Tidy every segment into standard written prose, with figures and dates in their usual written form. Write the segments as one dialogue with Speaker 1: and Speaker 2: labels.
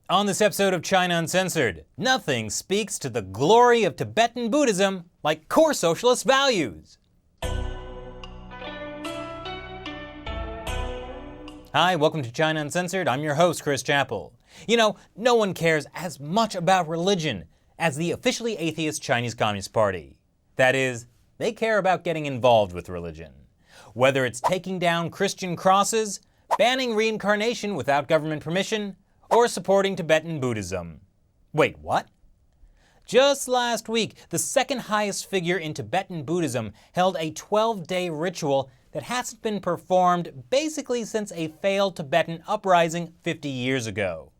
Speaker 1: On this episode of China Uncensored, nothing speaks to the glory of Tibetan Buddhism like core socialist values. Hi, welcome to China Uncensored. I'm your host, Chris Chappell. You know, no one cares as much about religion as the officially atheist Chinese Communist Party. That is, they care about getting involved with religion. Whether it's taking down Christian crosses, banning reincarnation without government permission, or supporting Tibetan Buddhism. Wait, what? Just last week, the second highest figure in Tibetan Buddhism held a 12-day ritual that hasn't been performed basically since a failed Tibetan uprising 50 years ago.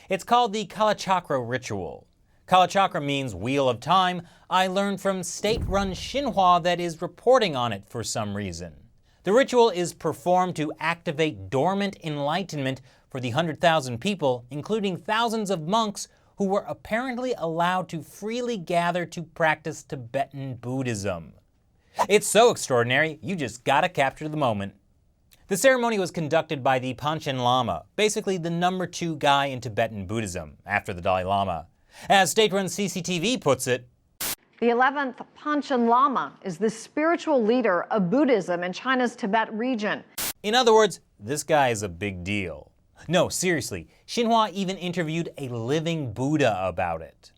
Speaker 1: It's called the Kalachakra ritual. Kalachakra means wheel of time. I learned from state-run Xinhua that is reporting on it for some reason. The ritual is performed to activate dormant enlightenment for the 100,000 people, including thousands of monks who were apparently allowed to freely gather to practice Tibetan Buddhism. It's so extraordinary, you just gotta capture the moment. The ceremony was conducted by the Panchen Lama, basically the number 2 guy in Tibetan Buddhism, after the Dalai Lama. As state-run CCTV puts it,
Speaker 2: the 11th Panchen Lama is the spiritual leader of Buddhism in China's Tibet region.
Speaker 1: In other words, this guy is a big deal. No, seriously, Xinhua even interviewed a living Buddha about it.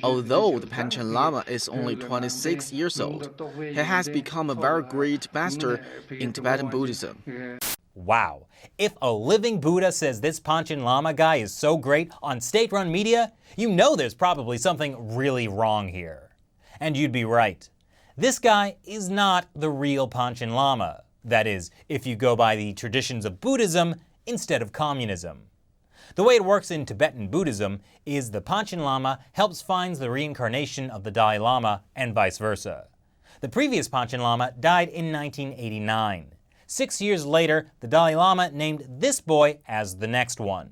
Speaker 3: Although the Panchen Lama is only 26 years old, he has become a very great master in Tibetan Buddhism.
Speaker 1: Wow, if a living Buddha says this Panchen Lama guy is so great on state-run media, you know there's probably something really wrong here. And you'd be right. This guy is not the real Panchen Lama. That is, if you go by the traditions of Buddhism instead of communism. The way it works in Tibetan Buddhism is the Panchen Lama helps find the reincarnation of the Dalai Lama and vice versa. The previous Panchen Lama died in 1989. 6 years later, the Dalai Lama named this boy as the next one.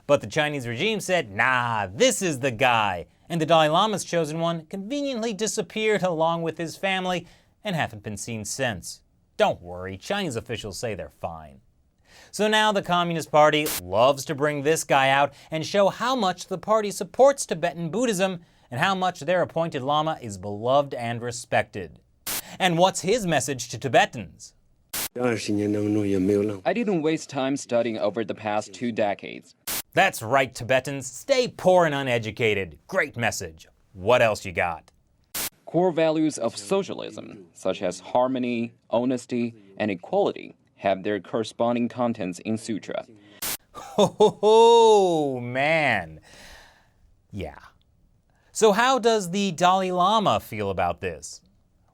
Speaker 1: But the Chinese regime said, nah, this is the guy, and the Dalai Lama's chosen one conveniently disappeared along with his family and haven't been seen since. Don't worry, Chinese officials say they're fine. So now the Communist Party loves to bring this guy out and show how much the party supports Tibetan Buddhism and how much their appointed Lama is beloved and respected. And what's his message to Tibetans?
Speaker 4: I didn't waste time studying over the past 2 decades.
Speaker 1: That's right, Tibetans. Stay poor and uneducated. Great message. What else you got?
Speaker 4: Core values of socialism, such as harmony, honesty, and equality, have their corresponding contents in sutra.
Speaker 1: Oh, man. Yeah. So how does the Dalai Lama feel about this?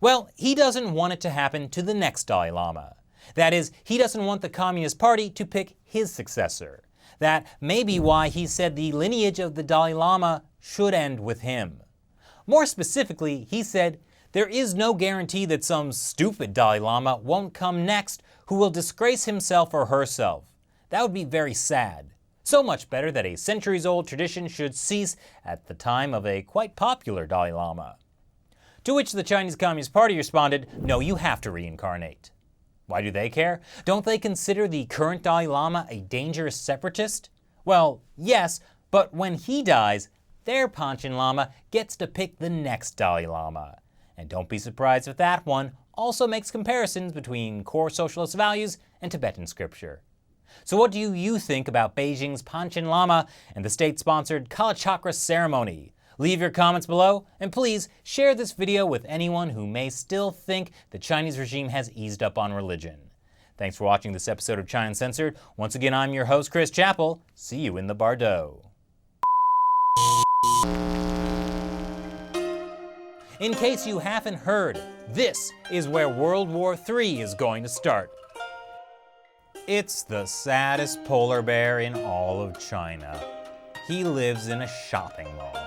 Speaker 1: Well, he doesn't want it to happen to the next Dalai Lama. That is, he doesn't want the Communist Party to pick his successor. That may be why he said the lineage of the Dalai Lama should end with him. More specifically, he said, there is no guarantee that some stupid Dalai Lama won't come next who will disgrace himself or herself. That would be very sad. So much better that a centuries-old tradition should cease at the time of a quite popular Dalai Lama. To which the Chinese Communist Party responded, no, you have to reincarnate. Why do they care? Don't they consider the current Dalai Lama a dangerous separatist? Well, yes, but when he dies, their Panchen Lama gets to pick the next Dalai Lama. And don't be surprised if that one also makes comparisons between core socialist values and Tibetan scripture. So what do you think about Beijing's Panchen Lama and the state-sponsored Kalachakra ceremony? Leave your comments below, and please share this video with anyone who may still think the Chinese regime has eased up on religion. Thanks for watching this episode of China Uncensored. Once again, I'm your host, Chris Chappell. See you in the Bardo. In case you haven't heard, this is where World War III is going to start. It's the saddest polar bear in all of China. He lives in a shopping mall.